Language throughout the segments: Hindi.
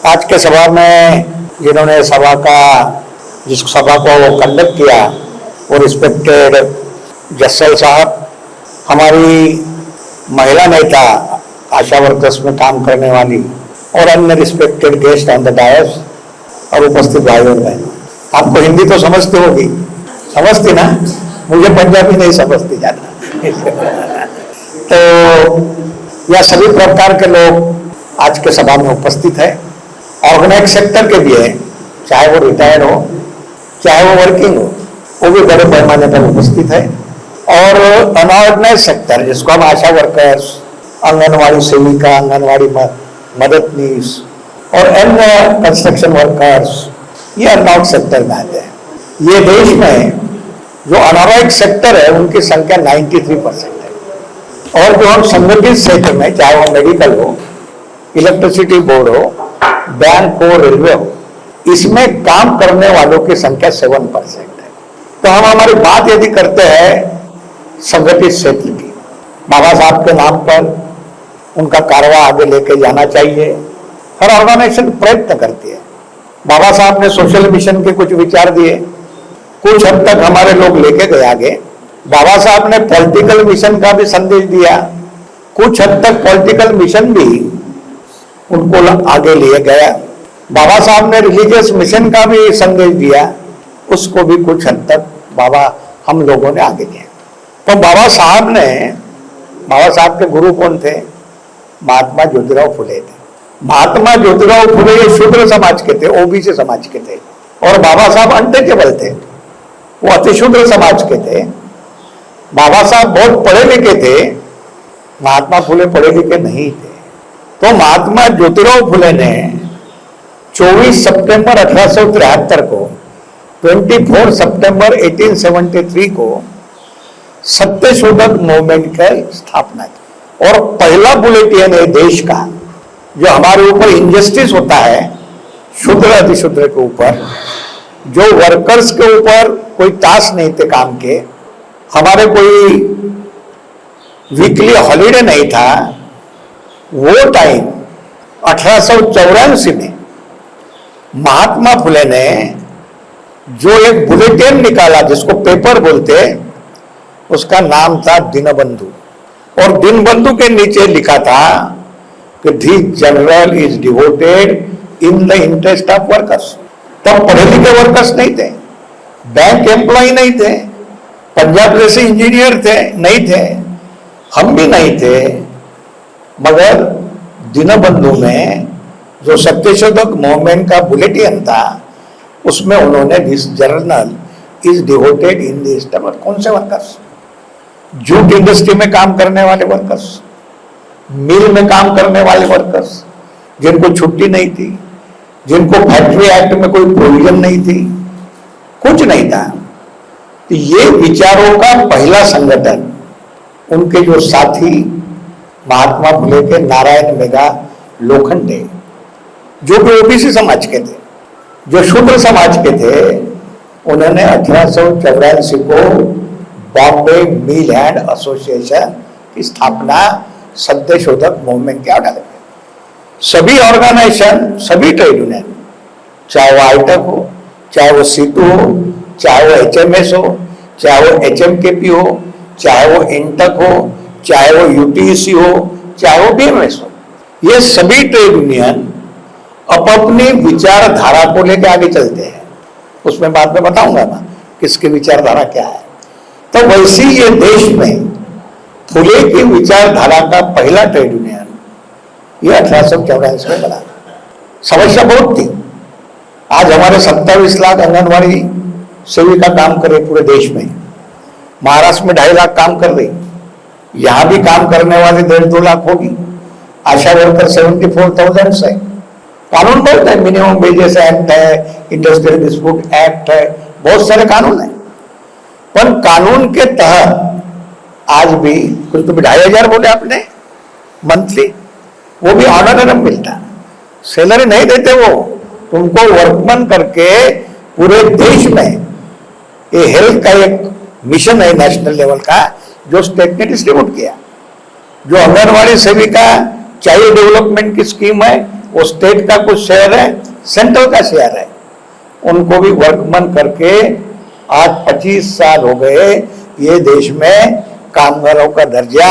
आज के सभा में जिन्होंने सभा का जिस सभा को वो कंडक्ट किया वो रिस्पेक्टेड जस्सल साहब, हमारी महिला नेता, आशा वर्कर्स में काम करने वाली और अन्य respected guest on the dais और उपस्थित भाई और बहनों। आपको हिंदी तो समझती होगी, समझती ना? मुझे पंजाबी नहीं समझती ज्यादा। तो यह सभी प्रकार के लोग आज के सभा में उपस्थित है। ऑर्गेनाइज सेक्टर के भी है, चाहे वो रिटायर्ड हो चाहे वो वर्किंग हो, वो भी बड़े पैमाने पर उपस्थित है। और अनऑर्गेनाइज सेक्टर जिसको हम आशा वर्कर्स, आंगनवाड़ी सेविका, आंगनवाड़ी मददनीस और अन्य कंस्ट्रक्शन वर्कर्स, ये अनऑर्गेनाइज सेक्टर में आते हैं। ये देश में जो अनऑर्गेनाइज सेक्टर है उनकी संख्या 93% है। और जो हम संगठित क्षेत्र में, चाहे वो मेडिकल हो, इलेक्ट्रिसिटी बोर्ड हो, बैंक हो, रेलवे हो, इसमें काम करने वालों की संख्या 7% है। तो हम हमारी बात यदि करते हैं संगठित क्षेत्र की, बाबा साहब के नाम पर उनका कारवा आगे लेके जाना चाहिए। हर ऑर्गेनाइजेशन प्रयत्न करती है। बाबा साहब ने सोशल मिशन के कुछ विचार दिए, कुछ हद तक हमारे लोग लेके गए आगे। बाबा साहब ने पॉलिटिकल मिशन का भी संदेश दिया, कुछ हद तक पॉलिटिकल मिशन भी उनको आगे लिए गया। बाबा साहब ने रिलीजियस मिशन का भी संदेश दिया, उसको भी कुछ हद तक हम लोगों ने आगे दिया। तो बाबा साहब के गुरु कौन थे? महात्मा ज्योतिराव फुले थे। महात्मा ज्योतिराव फुले ये शूद्र समाज के थे, ओबीसी समाज के थे, और बाबा साहब अनटचेबल थे, वो अतिशूद्र समाज के थे। बाबा साहब बहुत पढ़े लिखे थे, महात्मा फुले पढ़े लिखे नहीं थे। तो महात्मा ज्योतिराव फुले ने 24 सितंबर 1873 को, 24 सितंबर 1873 को सत्यशोधक मूवमेंट की स्थापना की। और पहला बुलेटिन है देश का जो हमारे ऊपर इंजस्टिस होता है, शूद्र अतिशूद्र के ऊपर, जो वर्कर्स के ऊपर कोई टास्क नहीं थे काम के, हमारे कोई वीकली हॉलीडे नहीं था, वो टाइम 1884 में महात्मा फुले ने जो एक बुलेटिन निकाला जिसको पेपर बोलते, उसका नाम था दीनबंधु। और दीनबंधु के नीचे लिखा था कि the journal is devoted in the interest of workers. तब पढ़े लिखे वर्कर्स नहीं थे, बैंक एम्प्लॉय नहीं थे, पंजाब जैसे इंजीनियर थे नहीं थे, हम भी नहीं थे। मगर दीनबंधु में जो सत्यशोधक मूवमेंट का बुलेटिन था, उसमें उन्होंने this journal is devoted in the stomach. कौन से वर्कर्स? जूट इंडस्ट्री में काम करने वाले वर्कर्स, मिल में काम करने वाले वर्कर्स, जिनको छुट्टी नहीं थी, जिनको फैक्ट्री एक्ट में कोई प्रोविजन नहीं थी, कुछ नहीं था। तो ये विचारों का पहला संगठन उनके जो साथी महात्मा फुले के नारायण मेघा लोखंडे, जो कि ओबीसी समाज के थे, जो शूद्र समाज के थे, उन्होंने 1884 को बॉम्बे मिल एंड एसोसिएशन की स्थापना सत्यशोधक मूवमेंट के आधार पर। सभी ऑर्गेनाइजेशन, सभी ट्रेड यूनियन, चाहे वो आईटेक हो, चाहे वो सीटू हो, चाहे वो एचएमएस हो, चाहे वो एचएमकेपी हो, चाहे वो इंटक हो, चाहे वो यूटीसी हो, चाहे वो बीएमएस हो, ये सभी ट्रेड यूनियन अपनी विचारधारा को लेकर आगे चलते हैं। उसमें बाद में बताऊंगा मैं किसकी विचारधारा क्या है। तो वैसे ये देश में फुले की विचारधारा का पहला ट्रेड यूनियन ये 1884 में बना। समस्या बहुत थी। आज हमारे 27 लाख आंगनवाड़ी सेविका काम कर रही पूरे देश में। महाराष्ट्र में 2.5 लाख काम कर रही, यहां भी काम करने वाले 1.5-2 लाख होगी। आशा वर्कर 74,000 है। कानून बहुत है, मिनिमम वेजेस एक्ट है, इंडस्ट्रियल डिस्प्यूट एक्ट है, बहुत सारे कानून है। पर कानून के तहत आज भी कुछ तो 2,500 बोले आपने मंथली, वो भी ऑनरम मिलता, सैलरी नहीं देते वो तुमको। वर्कमैन करके पूरे देश में ये हेल्थ का एक मिशन है नेशनल लेवल का, जो स्टेट ने डिस्ट्रीब्यूट किया। जो आंगनवाड़ी सेविका चाइल्ड डेवलपमेंट की स्कीम है वो स्टेट का कुछ शेयर है, सेंट्रल का शेयर है, उनको भी वर्कमन करके आज 25 साल हो गए। ये देश में कामगारों का दर्जा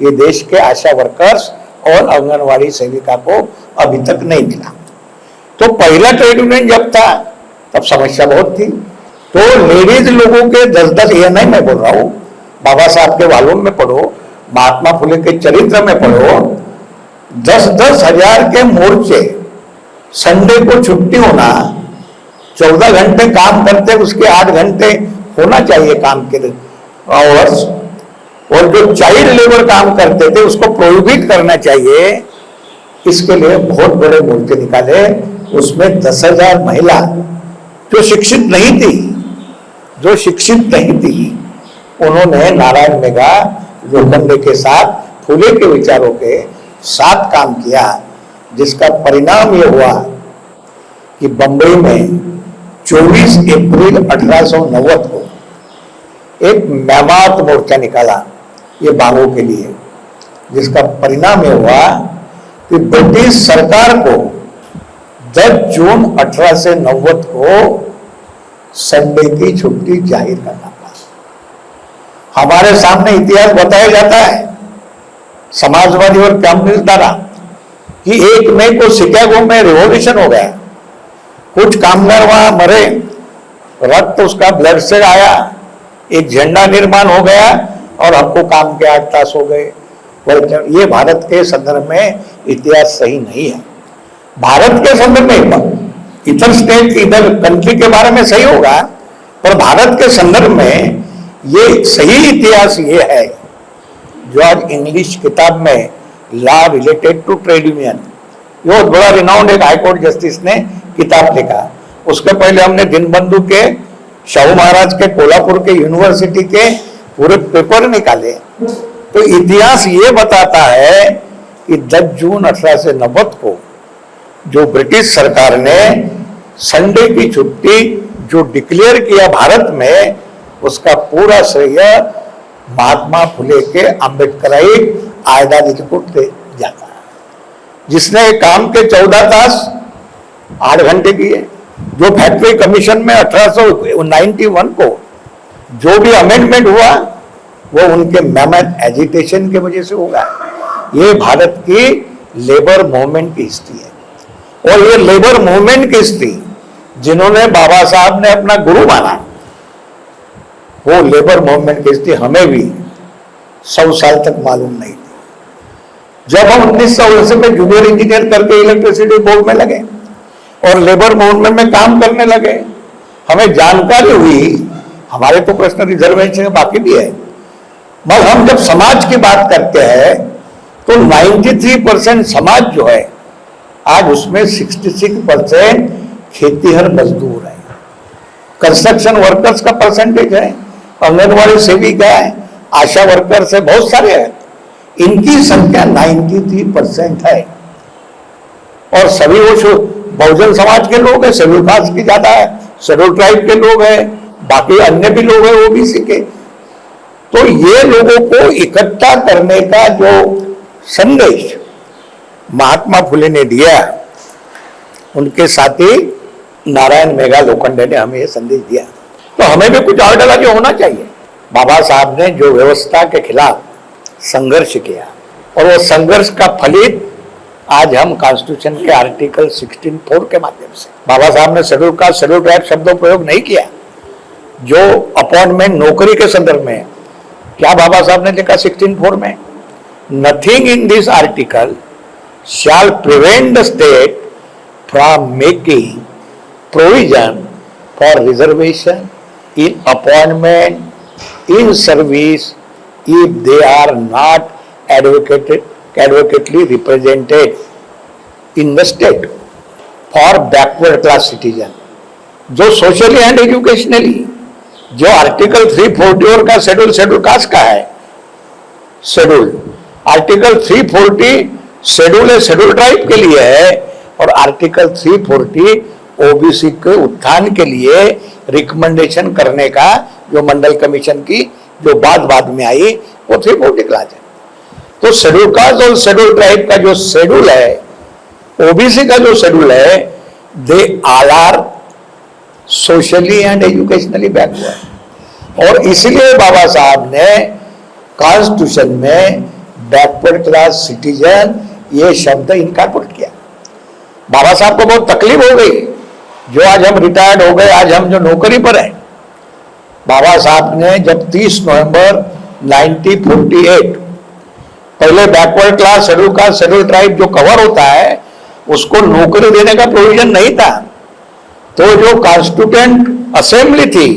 ये देश के आशा वर्कर्स और आंगनवाड़ी सेविका को अभी तक नहीं मिला। तो पहला ट्रेड यूनियन जब था तब समस्या बहुत थी। तो लेडीज लोगों के 10-10, ये नहीं मैं बोल रहा हूँ, बाबा साहब के वालूम में पढ़ो, महात्मा फुले के चरित्र में पढ़ो, 10-10 हजार के मोर्चे, संडे को छुट्टी होना, 14 घंटे काम करते उसके 8 घंटे होना चाहिए काम के आवर्स, और जो चाइल्ड लेबर काम करते थे उसको प्रोहिबिट करना चाहिए। इसके लिए बहुत बड़े मोर्चे निकाले। उसमें 10,000 महिला जो शिक्षित नहीं थी, उन्होंने नारायण मेघा लोखंडे के साथ, फुले के विचारों के साथ काम किया, जिसका परिणाम ये हुआ कि बंबई में 24 अप्रैल 1890 को एक मैमात मोर्चा निकाला ये मांगों के लिए, जिसका परिणाम ये हुआ कि ब्रिटिश सरकार को 10 जून 1890 को संडे की छुट्टी जाहिर करना पड़ा। हमारे सामने इतिहास बताया जाता है समाजवादी और कम्युनिस्ट द्वारा कि 1 मई को शिकागो में रिवॉल्यूशन हो गया, कुछ कामगार वहां मरे, रक्त उसका ब्लड से आया, एक झंडा निर्माण हो गया और हमको काम के 8 तास हो गए। ये भारत के संदर्भ में इतिहास सही नहीं है। भारत के संदर्भ में इधर स्टेट इधर कंट्री के बारे में सही होगा, पर भारत के संदर्भ में ये सही इतिहास ये है जो आज इंग्लिश किताब में law related to trade union, ये बड़ा रिनाउंड एक हाईकोर्ट जस्टिस ने किताब लिखा। उसके पहले हमने दीनबंधु के, शाहू महाराज के, कोल्हापुर के यूनिवर्सिटी के पूरे पेपर निकाले। तो इतिहास ये बताता है कि 10 जून 1890 को जो ब्रिटिश सरकार ने संडे की छुट्टी जो डिक्लेयर किया भारत में, उसका पूरा श्रेय महात्मा फुले के अम्बेडकराई आजादी को जाता है, जिसने काम के 14 तास 8 घंटे किए। जो फैक्ट्री कमीशन में 1891 को जो भी अमेंडमेंट हुआ वो उनके मैमथ एजिटेशन की वजह से होगा। ये भारत की लेबर मूवमेंट की हिस्ट्री है, और ये लेबर मूवमेंट की हिस्ट्री जिन्होंने बाबा साहब ने अपना गुरु माना, वो लेबर मूवमेंट की हिस्ट्री हमें भी 100 साल तक मालूम नहीं थी। जब हम 1980 में जूनियर इंजीनियर करके इलेक्ट्रिसिटी बोर्ड में लगे और लेबर मूवमेंट में काम करने लगे, हमें जानकारी हुई, हमारे तो प्रश्न रिजर्वेशन बाकी भी है, मगर हम जब समाज की बात करते हैं तो 93% समाज जो है आज उसमें 66% खेतीहर मजदूर है, कंस्ट्रक्शन वर्कर्स का परसेंटेज है, आंगनवाड़ी सेविका है, आशा वर्कर्स है, बहुत सारे हैं, इनकी संख्या 93% है। और सभी वो बहुजन समाज के लोग हैं, शेड्यूल कास्ट की ज्यादा है, शेड्यूल ट्राइब के लोग हैं, बाकी अन्य भी लोग हैं ओबीसी के। तो ये लोगों को इकट्ठा करने का जो संदेश महात्मा फुले ने दिया, उनके साथी नारायण मेघा लोखंडे ने हमें ये संदेश दिया। तो हमें भी कुछ आइडियोलॉजी होना चाहिए। बाबा साहब ने जो व्यवस्था के खिलाफ संघर्ष किया, और वो संघर्ष का फलित आज हम कॉन्स्टिट्यूशन के आर्टिकल 16(4) के माध्यम से, बाबा साहब ने शेड्यूल कास्ट, शेड्यूल ट्राइब शब्दों प्रयोग नहीं किया। जो अपॉइंटमेंट नौकरी के संदर्भ में क्या बाबा साहब ने लिखा 16(4) में, nothing in this article shall prevent the state from making provision for reservation in appointment in service if they are not advocately represented in the state for backward class citizen। जो सोशली एंड एजुकेशनली, जो आर्टिकल 340 का शेड्यूल कास्ट का है, शेड्यूल आर्टिकल 340 शेड्यूल है, शेड्यूल ट्राइब के लिए है, और आर्टिकल 340 ओबीसी के उत्थान के लिए रिकमेंडेशन करने का जो मंडल कमीशन की जो बाद में आई, वो 340 क्लास है। तो शेड्यूल कास्ट और शेड्यूल ट्राइब का जो शेड्यूल है ओबीसी का जो शेड्यूल है, they all are socially and educationally backward, और इसलिए बाबा साहब ने कॉन्स्टिट्यूशन में बैकवर्ड क्लास सिटीजन ये शब्द इनकॉर्पोरेट किया। बाबा साहब को बहुत तकलीफ हो गई, जो आज हम रिटायर्ड हो गए, आज हम जो नौकरी पर हैं। बाबा साहब ने जब 30 नवंबर 1948 पहले backward class schedule caste schedule tribe जो कवर होता है उसको नौकरी देने का प्रोविजन नहीं था, तो जो कॉन्स्टिट्यूएंट असेंबली थी,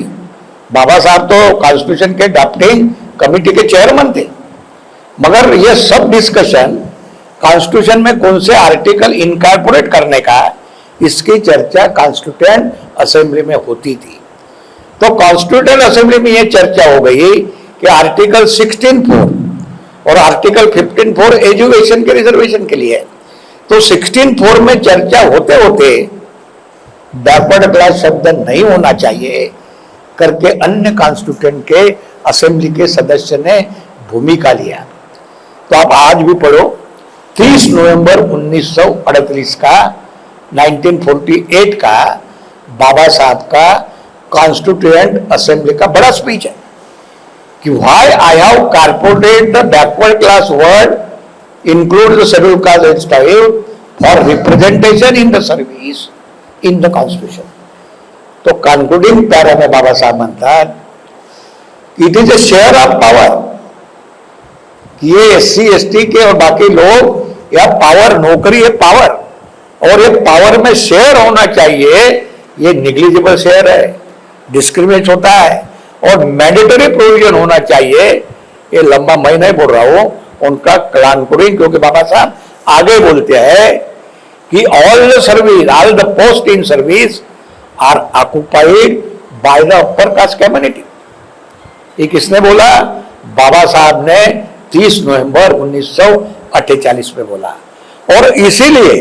बाबा साहब तो कॉन्स्टिट्यूशन के ड्राफ्टिंग कमेटी के चेयरमैन थे, मगर ये सब डिस्कशन कॉन्स्टिट्यूशन में कौन से आर्टिकल इनकॉर्पोरेट करने का, इसकी चर्चा कॉन्स्टिट्यूएंट असेंबली में होती थी। तो कॉन्स्टिट्यूएंट असेंबली में यह चर्चा हो गई कि आर्टिकल 16(4) और आर्टिकल 15(4) एजुकेशन के रिजर्वेशन के लिए, तो 16(4) में चर्चा होते होते बैकवर्ड क्लास शब्द नहीं होना चाहिए करके अन्य कॉन्स्टिट्यूएंट के असेंबली के सदस्य ने भूमिका लिया। तो आप आज भी पढ़ो, 30 नवंबर 1938 का 1948 का बाबा साहब का कॉन्स्टिट्यूएंट असेंबली का बड़ा स्पीच है कि why I have corporated the backward class word include the schedule caste and tribe for representation in the service in the constitution. तो कंक्लूडिंग पैरा में बाबा साहब म्हणतात it is a share of power, ये SC ST के और बाकी लोग या पावर, नौकरी है पावर, और ये पावर में शेयर होना चाहिए, ये निग्लिजिबल शेयर है, डिस्क्रिमिनेट होता है, और मैंडेटरी प्रोविजन होना चाहिए। ये लंबा मैं नहीं बोल रहा हूं, उनका कंक्लूडिंग, क्योंकि बाबा साहब आगे बोलते हैं कि all the service, all the post in service are occupied by the upper caste community. ये किसने बोला? बाबा साहब ने 30 नवंबर 1948 में बोला। और इसीलिए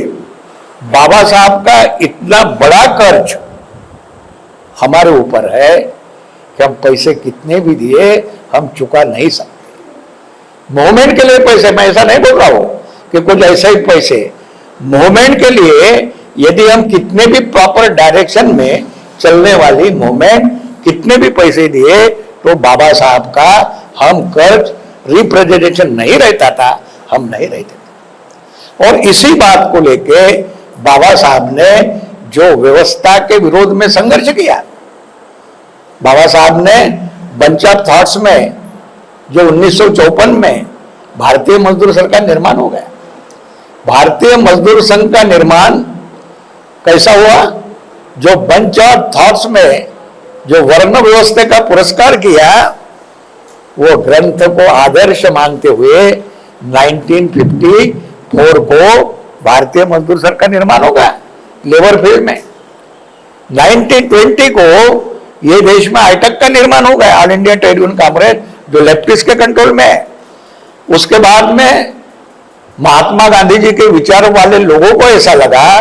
बाबा साहब का इतना बड़ा कर्ज हमारे ऊपर है कि हम पैसे कितने भी दिए हम चुका नहीं सकते। मूवमेंट के लिए पैसे, मैं ऐसा नहीं बोल रहा हूं कि कुछ ऐसे ही पैसे, मूवमेंट के लिए यदि हम कितने भी प्रॉपर डायरेक्शन में चलने वाली मूवमेंट कितने भी पैसे दिए तो बाबा साहब का हम कर्ज रिप्रेजेंटेशन नहीं रहता था, हम नहीं रहते थे। और इसी बात को लेके बाबा साहब ने जो व्यवस्था के विरोध में संघर्ष किया, बाबा साहब ने बंच ऑफ थॉट्स में जो 1954 में भारतीय मजदूर संघ का निर्माण हो गया। भारतीय मजदूर संघ का निर्माण कैसा हुआ? जो बंच ऑफ थॉट्स में जो वर्ण व्यवस्था का पुरस्कार किया, वो ग्रंथ को आदर्श मानते हुए 1954 को भारतीय मजदूर संघ का निर्माण होगा लेबर फील्ड में। 1920 को ये देश में हाईटेक का निर्माण हो गया, all India trade union Congress, जो लेफ्टिस्ट के कंट्रोल में है। उसके बाद में महात्मा गांधी जी के विचारों वाले लोगों को ऐसा लगा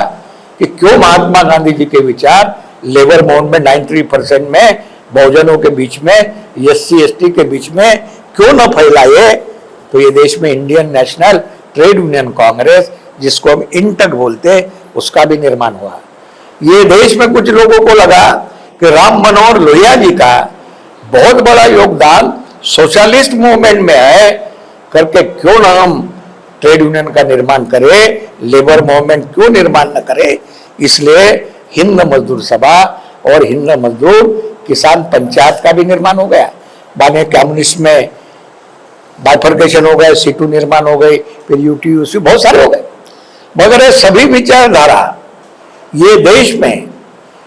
कि क्यों महात्मा गांधी जी के विचार लेबर मूवमेंट 93% में बहुजनों के बीच में, SC ST के बीच में क्यों न फैलाए। तो ये देश में Indian national trade union Congress, जिसको हम इंटक बोलते, उसका भी निर्माण हुआ। ये देश में कुछ लोगों को लगा कि राम मनोहर लोहिया जी का बहुत बड़ा योगदान सोशलिस्ट मूवमेंट में है करके क्यों ना हम ट्रेड यूनियन का निर्माण करें, लेबर मूवमेंट क्यों निर्माण न करें। इसलिए हिंद मजदूर सभा और हिंद मजदूर किसान पंचायत का भी निर्माण हो गया। बाद में कम्युनिस्ट में बाइफर्केशन हो गए, C2 निर्माण हो गई, फिर UTUC बहुत सारे हो गए। मगर ये सभी विचारधारा ये देश में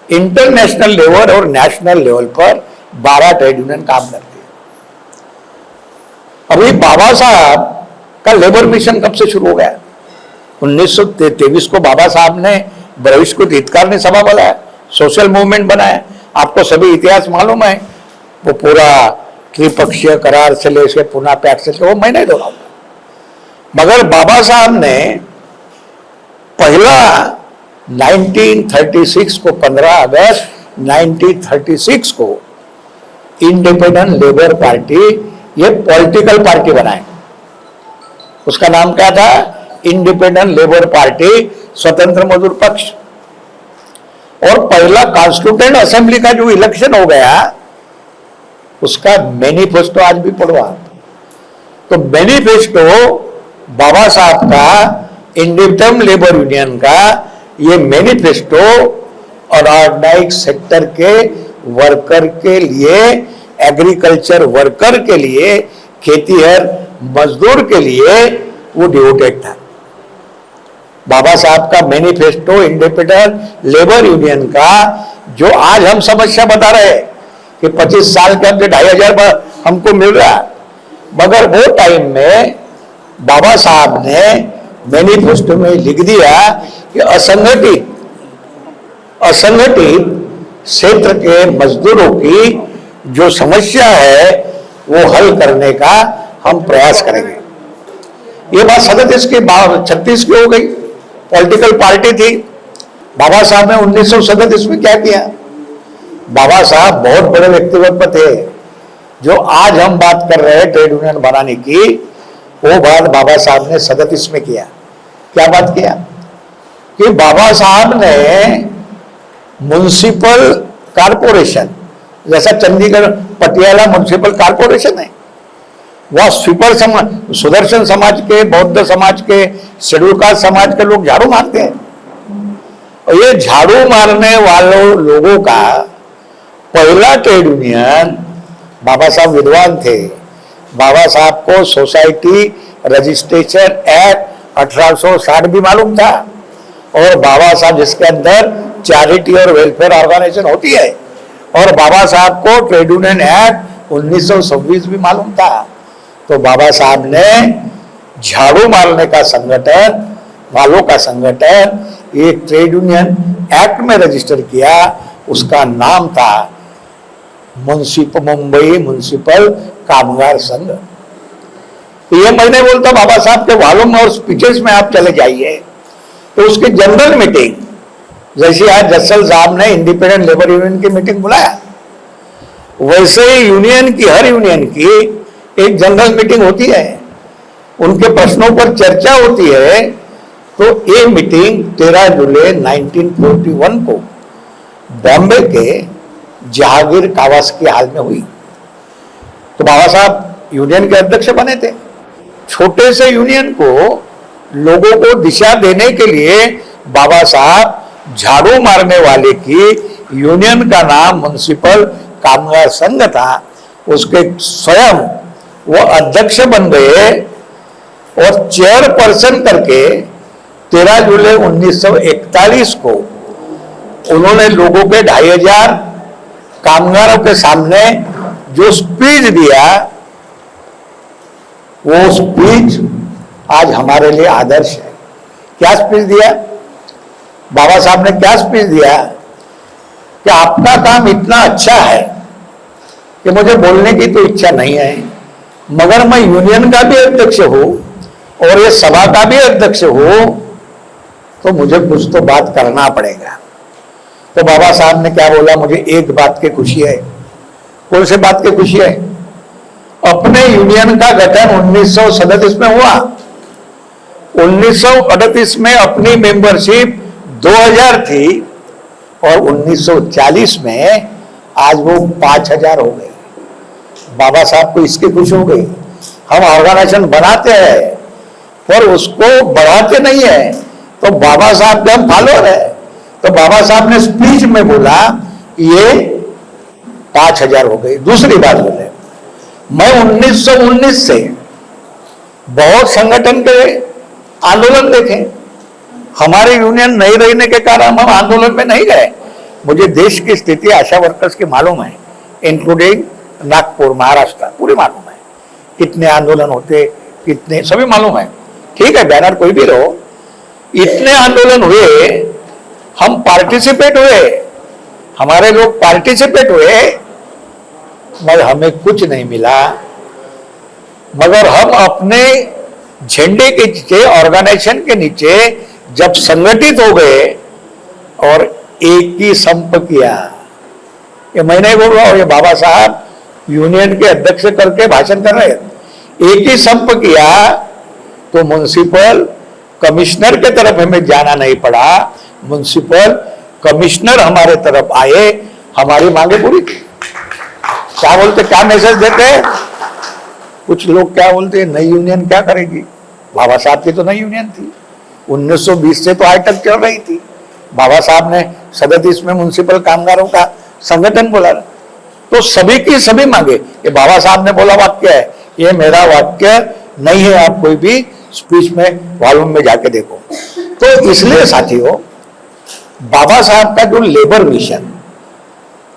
इंटरनेशनल लेवल और नेशनल लेवल पर 12 ट्रेड यूनियन काम करती है। अभी बाबा साहब का लेबर मिशन कब से शुरू हो गया? 1923 को बाबा साहब ने बहिष्कृत हितकारिणी सभा बनाया, सोशल मूवमेंट बनाया। आपको सभी इतिहास मालूम है, वो पूरा त्रिपक्षीय करार से लेकर पुनः पैक्ट से, वो मैं नहीं दोहराऊंगा। मगर बाबा साहब ने पहला 1936 को 15 अगस्त 1936 को इंडिपेंडेंट लेबर पार्टी, ये पॉलिटिकल पार्टी बनाए। उसका नाम क्या था? इंडिपेंडेंट लेबर पार्टी स्वतंत्र मजदूर पक्ष। और पहला कॉन्स्टिट्यूएंट असेंबली का जो इलेक्शन हो गया उसका मैनिफेस्टो आज भी पढ़ो आप। तो मैनिफेस्टो बाबा साहब का इंडिपेंडेंट लेबर यूनियन का ये मैनिफेस्टो ऑर्गेनाइज सेक्टर के वर्कर के लिए, एग्रीकल्चर वर्कर के लिए, खेतीहर मजदूर के लिए वो डिवोटेड था। बाबा साहब का मैनिफेस्टो इंडिपेंडेंट लेबर यूनियन का जो आज हम समस्या बता रहे हैं कि 25 साल के अंदर 2500 हमको मिल रहा, मगर वो टाइम में बाबा साहब ने मैनिफेस्टो में लिख दिया कि असंगठित क्षेत्र के मजदूरों की जो समस्या है वो हल करने का हम प्रयास करेंगे। ये बात 37 की हो गई। पॉलिटिकल पार्टी थी। बाबा साहब ने 1937 में क्या किया? बाबा साहब बहुत बड़े व्यक्तित्व थे। जो आज हम बात कर रहे हैं ट्रेड यूनियन बनाने की, वो बात बाबा साहब ने 37 में किया। क्या बात किया कि बाबा साहब ने म्युनिसिपल कारपोरेशन, जैसा चंडीगढ़ पटियाला म्युनिसिपल कारपोरेशन है, वह स्वीपर समाज, सुदर्शन समाज के, बौद्ध समाज के, शेड्यूल कास्ट समाज के लोग झाड़ू मारते हैं। और ये झाड़ू मारने वालों लोगों का पहला ट्रेड यूनियन, बाबा साहब विद्वान थे। बाबा साहब को सोसाइटी रजिस्ट्रेशन एक्ट 1860 भी मालूम था। और बाबा साहब जिसके अंदर चैरिटी और वेलफेयर ऑर्गेनाइजेशन होती है, और बाबा साहब को ट्रेड यूनियन एक्ट 1926 भी मालूम था। तो बाबा साहब ने झाड़ू मारने का संगठन वालों का संगठन एक ट्रेड यूनियन एक्ट में रजिस्टर किया। उसका नाम था मुंबई म्युनिसिपल कामगार संघ। तो ये मैं नहीं बोलता, बाबा साहब के वॉल्यूम और स्पीचेस में आप चले जाइए तो उसकी जनरल मीटिंग, जैसे आज जस्सल साहब ने इंडिपेंडेंट लेबर यूनियन की मीटिंग बुलाया, वैसे ही यूनियन की, हर यूनियन की एक जनरल मीटिंग होती है, उनके प्रश्नों पर चर्चा होती है। तो ये मीटिंग 13 जुलाई 1941 को बॉम्बे के जहांगीर कावासकी हॉल में हुई। तो बाबा साहब यूनियन के अध्यक्ष बने थे। छोटे से यूनियन को लोगों को दिशा देने के लिए बाबा साहब झाड़ू मारने वाले की यूनियन का नाम म्युनिसिपल कामगार संघ था। उसके स्वयं वो अध्यक्ष बन गए और चेयरपर्सन करके 13 जुलाई 1941 को उन्होंने लोगों के 2500 कामगारों के सामने जो स्पीच दिया, वो स्पीच आज हमारे लिए आदर्श है। क्या स्पीच दिया बाबा साहब ने? क्या स्पीच दिया कि आपका काम इतना अच्छा है कि मुझे बोलने की तो इच्छा नहीं है, मगर मैं यूनियन का भी अध्यक्ष हूं और ये सभा का भी अध्यक्ष हूं, तो मुझे कुछ तो बात करना पड़ेगा। तो बाबा साहब ने क्या बोला? मुझे एक बात की खुशी है। कौन सी बात की खुशी है? अपने यूनियन का गठन 1937 में हुआ। 1938 में अपनी मेंबरशिप 2000 थी और 1940 में आज वो 5000 हो गई। बाबा साहब को इसकी खुशी हो गई। हम ऑर्गेनाइजेशन बनाते हैं पर उसको बढ़ाते नहीं है, तो बाबा साहब के हम फॉलोअर है। तो बाबा साहब ने स्पीच में बोला ये 5000 हो गई। दूसरी बात बोले, मैं 1919 से बहुत संगठन के आंदोलन देखे। हमारे यूनियन नहीं रहने के कारण हम आंदोलन में नहीं गए। मुझे देश की स्थिति आशा वर्कर्स की मालूम है, इंक्लूडिंग नागपुर, महाराष्ट्र, पूरी मालूम है। कितने आंदोलन होते, कितने, सभी मालूम है। ठीक है, बैनर कोई भी रहो, इतने आंदोलन हुए, हम पार्टिसिपेट हुए, हमारे लोग पार्टिसिपेट हुए, मगर हमें कुछ नहीं मिला। मगर हम अपने झंडे के नीचे, ऑर्गेनाइजेशन के नीचे जब संगठित हो गए और एक ही संप किया, ये मैं नहीं बोल रहा हूं, ये बाबा साहब यूनियन के अध्यक्ष करके भाषण कर रहे, एक ही संप किया तो म्युनिसिपल कमिश्नर के तरफ हमें जाना नहीं पड़ा, म्युनिसिपल कमिश्नर हमारे तरफ आए, हमारी मांगे पूरी की। क्या बोलते, क्या मैसेज देते? कुछ लोग क्या बोलते, नई यूनियन क्या करेगी? बाबा साहब की तो नई यूनियन थी, 1920 से तो आज तक चल रही थी। बाबा साहब ने 37 में म्युनिसिपल कामगारों का संगठन बोला, तो सभी की सभी मांगे। ये बाबा साहब ने बोला वाक्य है, ये मेरा वाक्य नहीं है, आप कोई भी स्पीच में वॉल्यूम में जाके देखो। तो इसलिए साथियों, बाबा साहब का जो लेबर मिशन,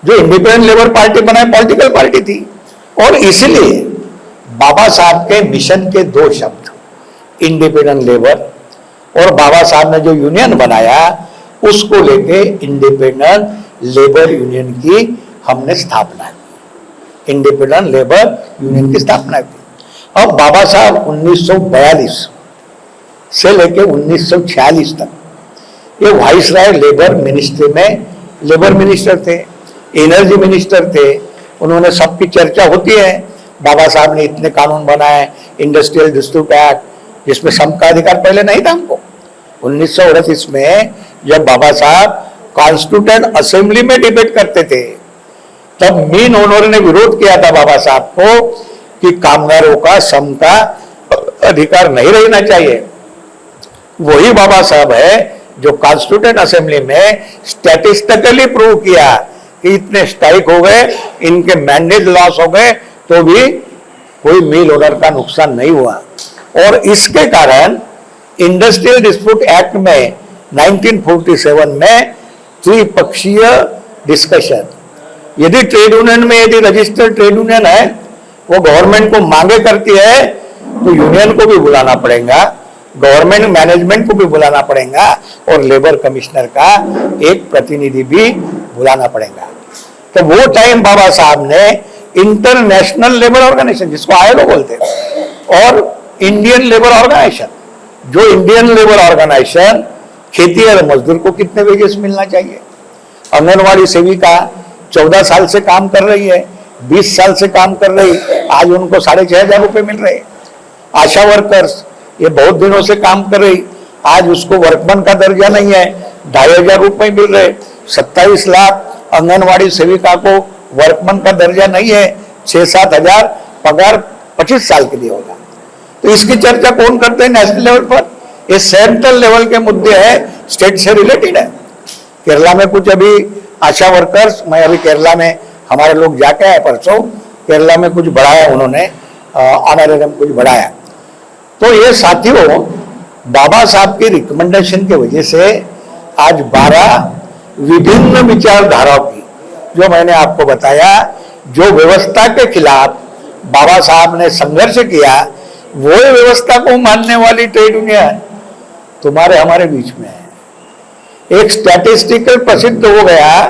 जो इंडिपेंडेंट लेबर पार्टी बनाए, पॉलिटिकल पार्टी थी, और इसलिए बाबा साहब के मिशन के दो शब्द, इंडिपेंडेंट लेबर, और बाबा साहब ने जो यूनियन बनाया उसको लेके इंडिपेंडेंट लेबर यूनियन की हमने स्थापना की, इंडिपेंडेंट लेबर यूनियन की स्थापना की। अब बाबा साहब 1942 से लेके 1946 तक ये वाइसराय लेबर मिनिस्ट्री में लेबर मिनिस्टर थे, एनर्जी मिनिस्टर थे। उन्होंने, सबकी चर्चा होती है, बाबा साहब ने इतने कानून बनाए, इंडस्ट्रियल डिस्प्यूट एक्ट, जिसमें सम का अधिकार पहले नहीं था हमको। 1938 में जब बाबा साहब कॉन्स्टिट्यूएंट असेंबली में डिबेट करते थे, तब मीन ओनर ने विरोध किया था बाबा साहब को कि कामगारों का सम का अधिकार नहीं रहना चाहिए। वही बाबा साहब है जो कॉन्स्टिट्यूएंट असेंबली में स्टैटिस्टिकली प्रूव किया कि इतने स्ट्राइक हो गए, इनके मैंडेट लॉस हो गए, तो भी कोई मिल ओनर का नुकसान नहीं हुआ। और इसके कारण इंडस्ट्रियल डिस्प्यूट एक्ट में 1947 में त्रिपक्षीय डिस्कशन, यदि ट्रेड यूनियन में, यदि रजिस्टर्ड ट्रेड यूनियन है, वो गवर्नमेंट को मांगे करती है, तो यूनियन को भी बुलाना पड़ेगा, गवर्नमेंट मैनेजमेंट को भी बुलाना पड़ेगा, और लेबर कमिश्नर का एक प्रतिनिधि भी बुलाना पड़ेगा। तो वो टाइम बाबा साहब ने इंटरनेशनल लेबर ऑर्गेनाइजेशन, जिसको ILO बोलते हैं, और इंडियन लेबर ऑर्गेनाइजेशन, जो इंडियन लेबर ऑर्गेनाइजेशन खेती और मजदूर को कितने वेजेस मिलना चाहिए, आंगनवाड़ी सेविका 14 साल से काम कर रही है, 20 साल से काम कर रही, आज उनको 6,500 रुपए मिल रहे। आशा वर्कर्स, ये बहुत दिनों से काम कर रही, आज उसको वर्कमैन का दर्जा नहीं है, 2,500 रुपए मिल रहे। 27 लाख आंगनवाड़ी सेविका को वर्कमैन का दर्जा नहीं है, 6-7 हजार पगार 25 साल के लिए होगा। तो इसकी चर्चा कौन करते हैं नेशनल लेवल पर? ये सेंट्रल लेवल के मुद्दे हैं, स्टेट से रिलेटेड है। केरला में कुछ अभी आशा वर्कर्स, मैं अभी केरला में, हमारे लोग जाके आए परसों, केरला में कुछ बढ़ाया उन्होंने, ऑनरेरियम कुछ बढ़ाया। तो ये साथियों, बाबा साहब की रिकमेंडेशन की वजह से आज 12 विभिन्न विचारधाराओं की, जो मैंने आपको बताया, जो व्यवस्था के खिलाफ बाबा साहब ने संघर्ष किया, वो व्यवस्था को मानने वाली ट्रेड यूनियन तुम्हारे हमारे बीच में है। एक स्टैटिस्टिकल प्रसिद्ध हो गया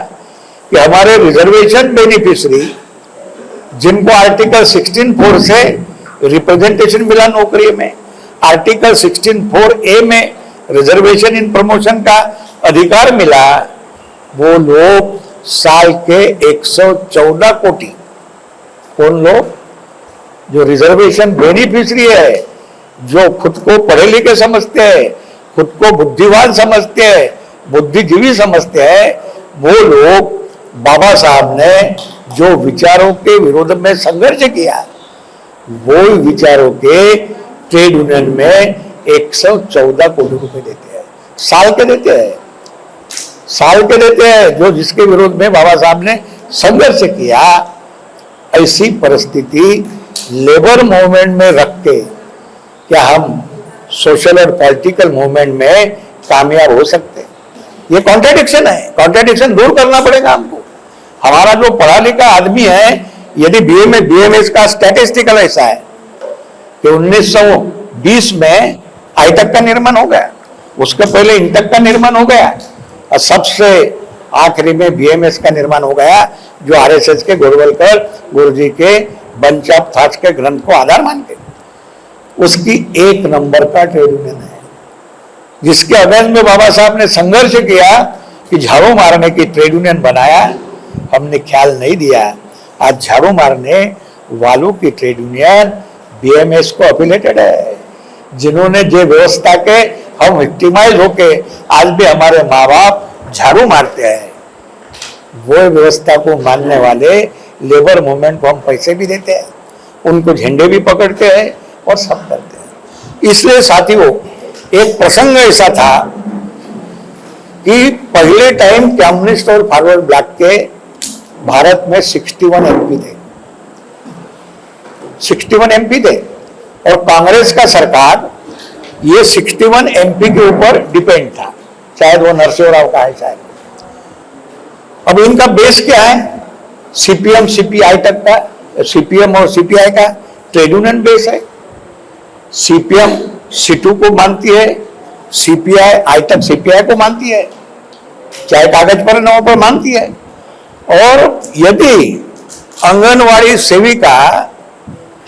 कि हमारे रिजर्वेशन बेनिफिशियरी, जिनको आर्टिकल 16(4) से रिप्रेजेंटेशन मिला नौकरी में, आर्टिकल 16(4)A में रिजर्वेशन इन प्रमोशन का अधिकार मिला, वो लोग साल के 114 कोटि, कौन लोग? जो रिजर्वेशन बेनिफिशियरी है, जो खुद को पढ़े लिखे समझते हैं, खुद को बुद्धिमान समझते हैं, बुद्धिजीवी समझते हैं, वो लोग बाबा साहब ने जो विचारों के विरोध में संघर्ष किया, वो विचारों के ट्रेड यूनियन में 114 कोटि रुपए देते हैं, साल के देते हैं, साल के देते हैं, जो जिसके विरोध में बाबा साहब ने संघर्ष किया। ऐसी परिस्थिति लेबर मूवमेंट में रख के क्या हम सोशल और पॉलिटिकल मूवमेंट में कामयाब हो सकते हैं? ये कॉन्ट्रडिक्शन है, कॉन्ट्रडिक्शन दूर करना पड़ेगा हमको। हमारा जो पढ़ा लिखा आदमी है, यदि BMS का स्टैटिस्टिकल ऐसा है कि 1920 में आईटक का निर्माण हो गया, उसके पहले इंटक का निर्माण हो गया, और सबसे आखिरी में BMS का निर्माण हो गया, जो RSS के गोरवलकर गुरुजी के बंच ऑफ थॉट्स के ग्रंथ को आधार मान के, उसकी 1 नंबर का ट्रेड यूनियन है, जिसके अगेंस्ट में बाबा साहब ने संघर्ष किया कि झाड़ू मारने की ट्रेड यूनियन बनाया, हमने ख्याल नहीं दिया। आज झाड़ू मारने वालों की ट्रेड यूनियन BMS को अफिलेटेड है, जिन्होंने जो व्यवस्था के हम विक्टिमाइज होके आज भी हमारे माँ बाप झाड़ू मारते हैं, वो व्यवस्था को मानने वाले लेबर मूवमेंट को हम पैसे भी देते हैं, उनको झंडे भी पकड़ते हैं और सब करते हैं। इसलिए साथियों, एक प्रसंग ऐसा था कि पहले टाइम कम्युनिस्ट और फॉरवर्ड ब्लॉक के भारत में 61 एमपी थे, 61 एमपी थे, और कांग्रेस का सरकार ये 61 एमपी के ऊपर डिपेंड था, शायद वो नरसिंह राव का है शायद। अब इनका बेस क्या है? सीपीएम सीपीआई तक का, सीपीएम और सीपीआई का ट्रेड यूनियन बेस है। सीपीएम सीटू को मानती है, सीपीआई आई तक सीपीआई को मानती है, चाहे कागज पर न हो पर मानती है। और यदि आंगनवाड़ी सेविका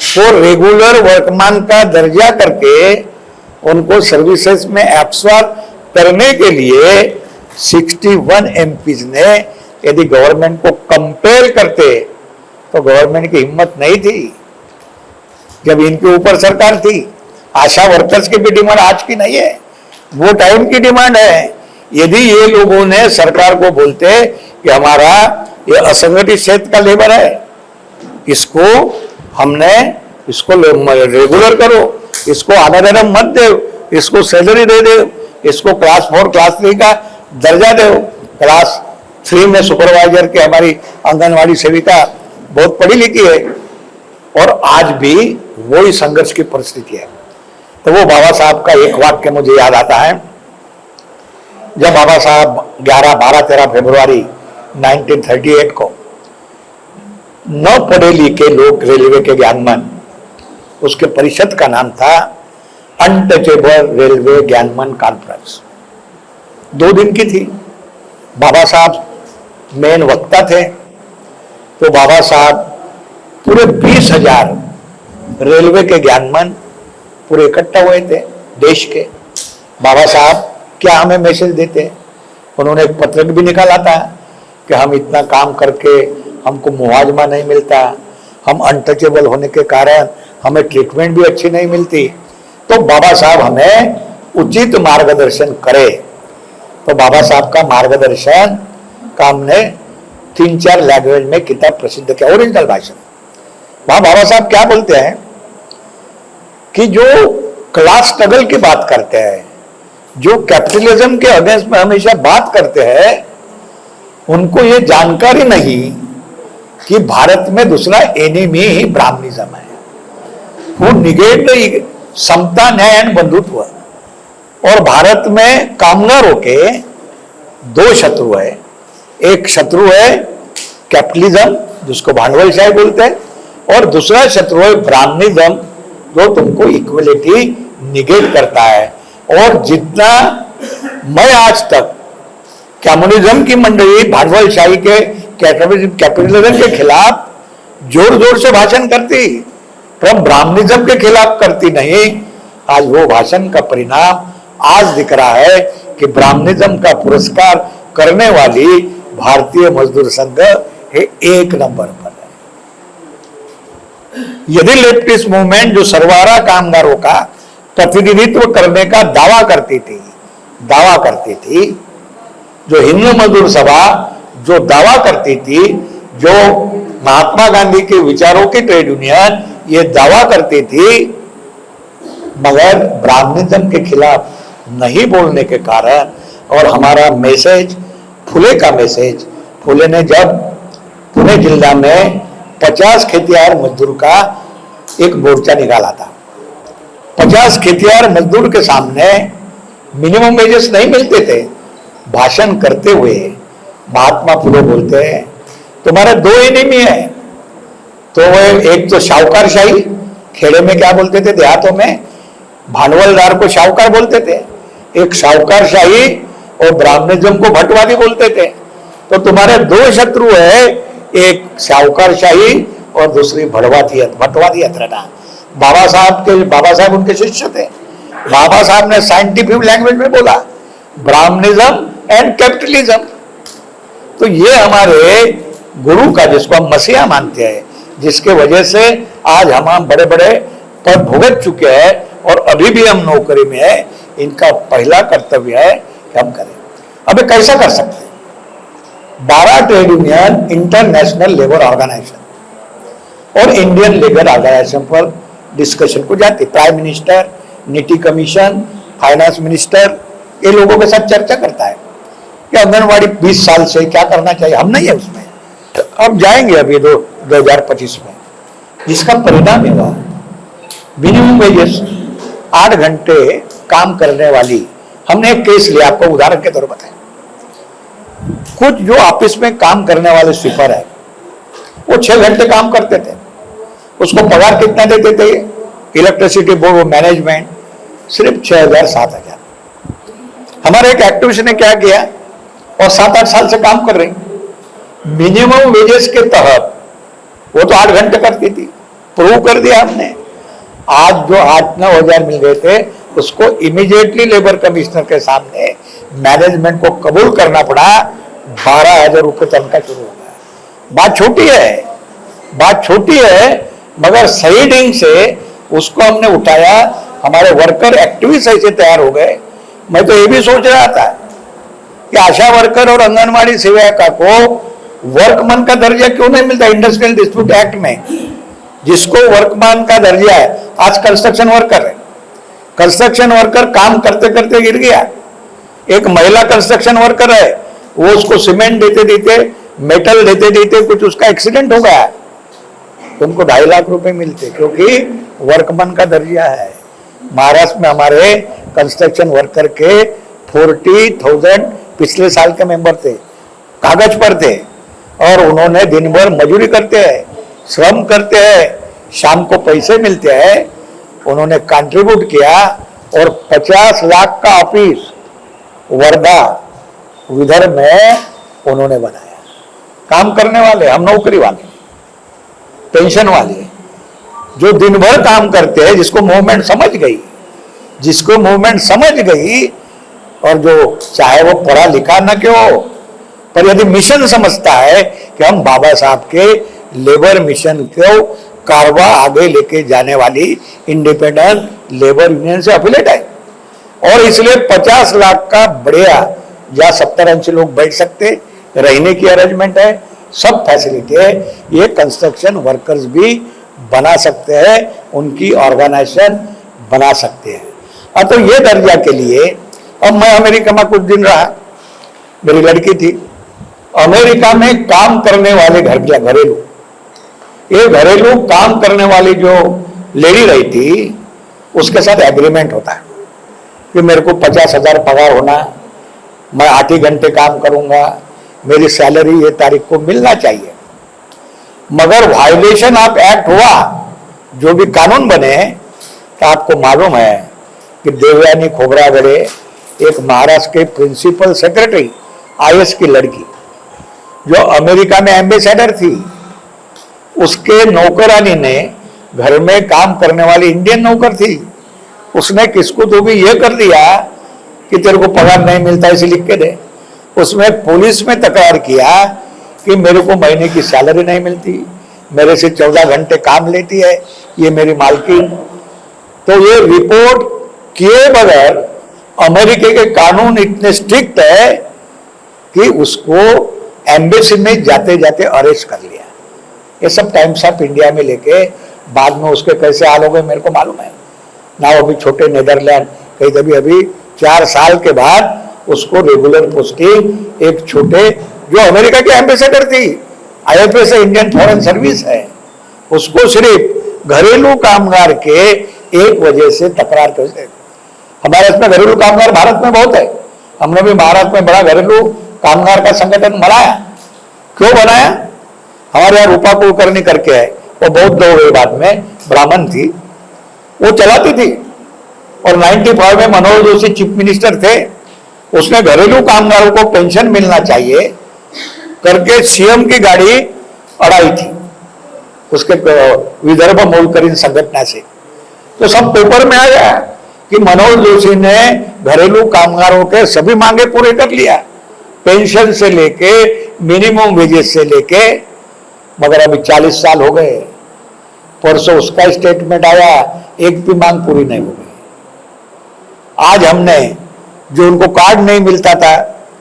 को रेगुलर वर्कमैन का दर्जा करके उनको सर्विसेज में एब्सॉर्ब करने के लिए 61 एमपीज ने यदि गवर्नमेंट को कंपेल करते तो गवर्नमेंट की हिम्मत नहीं थी। जब इनके ऊपर सरकार थी, आशा वर्कर्स की भी डिमांड आज की नहीं है, वो टाइम की डिमांड है। यदि ये लोगों ने सरकार को बोलते कि हमारा ये असंगठित क्षेत्र का लेबर है, इसको हमने इसको रेगुलर करो, इसको आधा मत दो, इसको सैलरी दे दो, इसको क्लास 4 क्लास 3 का दर्जा दो। क्लास 3 में सुपरवाइजर के हमारी आंगनवाड़ी सेविका बहुत पढ़ी लिखी है, और आज भी वही संघर्ष की परिस्थिति है। तो वो बाबा साहब का एक वाक्य मुझे याद आता है, जब बाबा साहब 11, 12, 13 फरवरी 1938 को न पढ़े लिखे लोग रेलवे के ज्ञानमन, उसके परिषद का नाम था अनटचेबल रेलवे ज्ञानमन कॉन्फ्रेंस, 2 दिन की थी। बाबा साहब मेन वक्ता थे। तो बाबा साहब पूरे 20,000 रेलवे के ज्ञानमन पूरे इकट्ठा हुए थे देश के। बाबा साहब क्या हमें मैसेज देते? उन्होंने एक पत्रक भी निकाला था कि हम इतना काम करके हमको मुआवजा नहीं मिलता, हम अनटचेबल होने के कारण हमें ट्रीटमेंट भी अच्छी नहीं मिलती, तो बाबा साहब हमें उचित मार्गदर्शन करे। तो बाबा साहब का मार्गदर्शन का हमने 3-4 लैंग्वेज में किताब प्रसिद्ध किया, ओरिजिनल भाषण। वहां बाबा साहब क्या बोलते हैं कि जो क्लास स्ट्रगल की बात करते हैं, जो कैपिटलिज्म के अगेंस्ट में हमेशा बात करते हैं, उनको ये जानकारी नहीं कि भारत में दूसरा एनिमी ही ब्राह्मणिज्म है। वो निगेट समता, न्याय एंड बंधुत्व। और भारत में कामगारों के 2 शत्रु है, एक शत्रु है कैपिटलिज्म जिसको भांडवलशाही बोलते हैं, और दूसरा शत्रु है ब्राह्मणिज्म जो तुमको इक्वलिटी निगेट करता है। और जितना मैं आज तक कम्युनिज्म की मंडली भांडवलशाही के कैपिटलिज्म के खिलाफ जोर जोर से भाषण करती, पर ब्राह्मणिज्म के खिलाफ करती नहीं। आज वो भाषण का परिणाम आज दिख रहा है कि ब्राह्मणिज्म का पुरस्कार करने वाली भारतीय मजदूर संघ 1 नंबर पर है। यदि लेफ्टिस्ट मूवमेंट जो सर्वहारा कामगारों का प्रतिनिधित्व करने का दावा करती थी, जो हिंदू मजदूर सभा जो दावा करती थी, जो महात्मा गांधी के विचारों की ट्रेड यूनियन ये दावा करती थी, मगर ब्राह्मणिज्म के खिलाफ नहीं बोलने के कारण, और हमारा मैसेज, फुले का मैसेज, फुले ने जब पुणे जिला में 50 खेतिहर मजदूर का एक मोर्चा निकाला था, 50 खेतिहर मजदूर के सामने मिनिमम वेजेस नहीं मिलते थे, भाषण करते हुए महात्मा फुले बोलते हैं तुम्हारे 2 एनिमी है। तो एक तो शाहूकारशाही, खेड़े में क्या बोलते थे, देहातों में भांडवलदार को शाहूकार बोलते थे, एक शाहूकारशाही और ब्राह्मणिज्म को भटवादी बोलते थे। तो तुम्हारे 2 शत्रु है, एक शाहूकारशाही और दूसरी भटवादी अथरना। बाबा साहब उनके शिष्य थे। बाबा साहब ने साइंटिफिक लैंग्वेज में बोला ब्राह्मणिज्म एंड कैपिटलिज्म। तो ये हमारे गुरु का, जिसको हम मसीहा मानते हैं, जिसके वजह से आज हम बड़े बड़े पद भुगत चुके हैं और अभी भी हम नौकरी में है, इनका पहला कर्तव्य है कि हम करें। अब ये कैसा कर सकते हैं? 12 trade union international labour organisation और इंडियन लेबर ऑर्गेनाइजेशन पर डिस्कशन को जाती, prime minister, Niti commission, finance minister, ये लोगों के साथ चर्चा करता है कि आंगनवाड़ी 20 साल से क्या करना चाहिए। हम नहीं है उसमें, अब जाएंगे अभी 2025 में, जिसका परिणाम हुआ मिनिमम वेजेस 8 घंटे काम करने वाली। हमने एक केस लिया, आपको उदाहरण के तौर पर बताएं। कुछ जो ऑफिस में काम करने वाले स्वीपर है, वो 6 घंटे काम करते थे, उसको पगार कितना देते थे इलेक्ट्रिसिटी बोर्ड मैनेजमेंट? सिर्फ 6,000 7,000। हमारे एक एक्टिविस्ट ने क्या किया, और 7-8 साल से काम कर रही, मिनिमम वेजेस के तहत वो तो 8 घंटे करती थी, प्रूव कर दिया हमने। आज जो 8-9 हजार मिल गए थे, उसको इमीडिएटली लेबर कमिश्नर के सामने मैनेजमेंट को कबूल करना पड़ा। 12,000 रुपये तनख्वाह शुरू हो गया। बात छोटी है, बात छोटी है, मगर सही ढंग से उसको हमने उठाया। हमारे वर्कर एक्टिविस्ट ऐसे तैयार हो गए। मैं तो ये भी सोच रहा था कि आशा वर्कर और आंगनवाड़ी सेविका को वर्कमैन का दर्जा क्यों नहीं मिलता इंडस्ट्रियल डिस्प्यूट एक्ट में? जिसको वर्कमैन का दर्जा है, आज कंस्ट्रक्शन वर्कर है, कंस्ट्रक्शन वर्कर काम करते करते गिर गया। एक महिला कंस्ट्रक्शन वर्कर है, वो उसको सीमेंट देते देते, मेटल देते देते कुछ उसका एक्सीडेंट हो गया, तो उनको 2.5 लाख रुपए मिलते, क्योंकि वर्कमैन का दर्जा है। महाराष्ट्र में हमारे कंस्ट्रक्शन वर्कर के 40,000 पिछले साल के मेंबर थे, कागज पर थे, और उन्होंने दिन भर मजूरी करते हैं, श्रम करते हैं, शाम को पैसे मिलते हैं। उन्होंने कंट्रीब्यूट किया और 50 लाख का ऑफिस वर्धा विदर्भ में उन्होंने बनाया। काम करने वाले, हम नौकरी वाले, पेंशन वाले, जो दिन भर काम करते हैं, जिसको मूवमेंट समझ गई, जिसको मूवमेंट समझ गई, और जो चाहे वो पढ़ा लिखा ना क्यों, पर यदि मिशन समझता है कि हम बाबा साहब के लेबर मिशन को कारवा आगे लेके जाने वाली इंडिपेंडेंट लेबर यूनियन से अफिलेट है, और इसलिए 50 लाख का बढ़िया, जहाँ 70-80 लोग बैठ सकते, रहने की अरेंजमेंट है, सब फैसिलिटी है। ये कंस्ट्रक्शन वर्कर्स भी बना सकते हैं, उनकी ऑर्गेनाइजेशन बना सकते हैं। अब तो ये दर्जा के लिए, अब मैं अमेरिका में कुछ दिन रहा, मेरी लड़की थी अमेरिका में, काम करने वाले घरेलू, ये घरेलू काम करने वाली जो लेडी रही थी, उसके साथ एग्रीमेंट होता है कि मेरे को 50,000 पगार होना, मैं 8 ही घंटे काम करूंगा, मेरी सैलरी ये तारीख को मिलना चाहिए। मगर वायलेशन ऑफ एक्ट हुआ, जो भी कानून बने, तो आपको मालूम है कि देवयानी खोबरागड़े, एक महाराष्ट्र के प्रिंसिपल सेक्रेटरी, IAS की लड़की, जो अमेरिका में एम्बेसडर थी, उसके नौकरानी ने, घर में काम करने वाली इंडियन नौकर थी, उसने किसको तो भी ये कर दिया कि तेरे को पगार नहीं मिलता, इसे लिख के दे। उसमें पुलिस में तकरार किया कि मेरे को महीने की सैलरी नहीं मिलती, मेरे से 14 घंटे काम लेती है ये मेरी मालकिन। तो ये रिपोर्ट किए बगैर अमेरिका के कानून इतने स्ट्रिक्ट है कि उसको एम्बेसी में जाते जाते अरेस्ट कर लिया। ये सब टाइम्स ऑफ इंडिया में लेके बाद में उसके कैसे हाल हो गए मेरे को मालूम है ना। अभी छोटे नेदरलैंड कहीं तभी अभी 4 साल के बाद उसको रेगुलर पोस्टिंग, एक छोटे जो अमेरिका के एम्बेसडर थी, IFS इंडियन फॉरेन सर्विस है, उसको सिर्फ घरेलू कामगार के एक वजह से तकरार कर। हमारे इसमें घरेलू कामगार भारत में बहुत है, हमने भी महाराष्ट्र में बड़ा घरेलू कामगार का संगठन बनाया। क्यों बनाया? हमारे यहाँ रूपा कुलकर्णी करके है, वो बहुत लोग हुए, बाद में ब्राह्मण थी, वो चलाती थी। और 95 में मनोहर जोशी चीफ मिनिस्टर थे, उसने घरेलू कामगारों को पेंशन मिलना चाहिए करके सीएम की गाड़ी अड़ाई थी उसके विदर्भ मोलकरीन संगठन से। तो सब पेपर में आ गया कि मनोहर जोशी ने घरेलू कामगारों के सभी मांगे पूरे कर लिया, पेंशन से लेके मिनिमम वेजेस से लेके। मगर अभी 40 साल हो गए, परसों उसका स्टेटमेंट आया, एक भी मांग पूरी नहीं हो गई। आज हमने जो उनको कार्ड नहीं मिलता था